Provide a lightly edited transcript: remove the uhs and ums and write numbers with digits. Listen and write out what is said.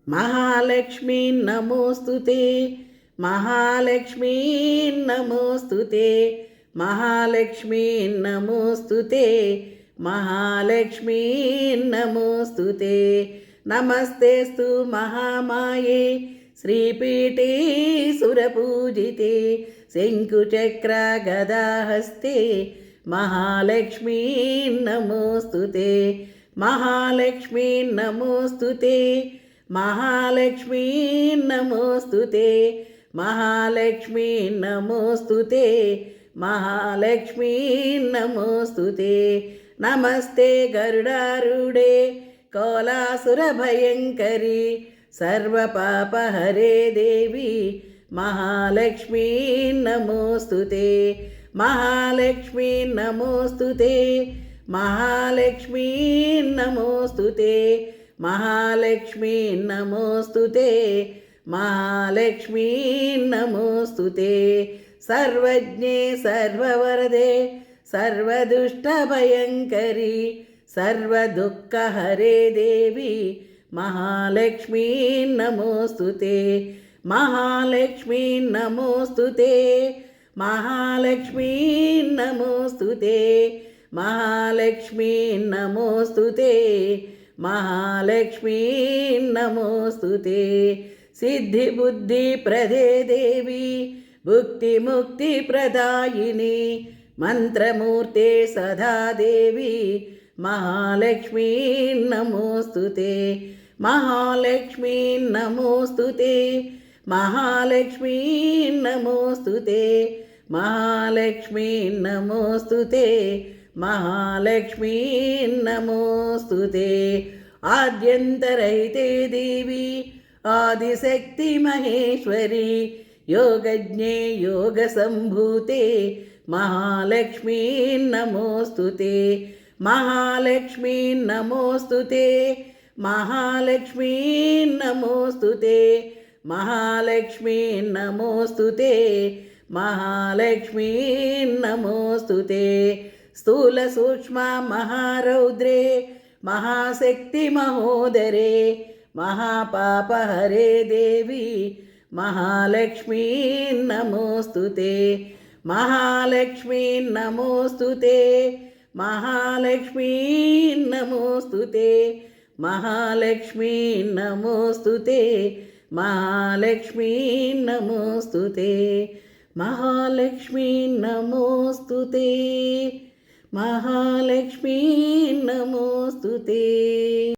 महालक्ष्मी नमोस्तुते, महालक्ष्मी नमोस्तुते, महालक्ष्मी नमोस्तुते, महालक्ष्मी नमोस्तुते। नमस्तेस्तु महामाये श्रीपीठे सुरपूजिते, शङ्कुचक्र गदाहस्ते, महालक्ष्मी नमोस्तुते, महालक्ष्मी नमोस्तुते, महालक्ष्मी नमोस्तुते, महालक्ष्मी नमोस्तुते, महालक्ष्मी नमोस्तुते। नमस्ते गरुडारूढे कोलासुरभयङ्करी, सर्वपापहरे देवी, महालक्ष्मी नमोस्तुते, महालक्ष्मी नमोस्तुते, महालक्ष्मी नमोस्तुते, महालक्ष्मी नमोस्तुते, महालक्ष्मी नमोस्तुते। सर्वज्ञे सर्ववरदे सर्वदुष्टभयङ्करी, सर्वदुःखहरे देवी, महालक्ष्मी नमोस्तुते, महालक्ष्मी नमोस्तुते, महालक्ष्मी नमोस्तुते, महालक्ष्मी नमोस्तुते, महालक्ष्मी नमोस्तुते। सिद्धिबुद्धिप्रदे देवी, भुक्तिमुक्तिप्रदायिनी, मंत्रमूर्ते सदा देवी, महालक्ष्मी नमोस्तुते, महालक्ष्मी नमोस्तुते, महालक्ष्मी नमोस्तुते, महालक्ष्मी नमोस्तुते, महालक्ष्मी नमोस्तुते। आद्यन्तरहिते देवी, आदिशक्ति महेश्वरी, योगज्ञे योगसम्भूते, महालक्ष्मी नमोस्तुते, महालक्ष्मी नमोस्तुते, महालक्ष्मी नमोस्तुते, महालक्ष्मी नमोस्तुते, महालक्ष्मी नमोस्तुते। स्थूल सूक्ष्म महारौद्रे, महाशक्ति महोदरे, महापापहरे देवी, महालक्ष्मी नमोस्तुते, महालक्ष्मी नमोस्तुते, महालक्ष्मी नमोस्तुते, महालक्ष्मी नमोस्तुते, महालक्ष्मी नमोस्तुते, महालक्ष्मी नमोस्तुते, महालक्ष्मी नमोस्तुते।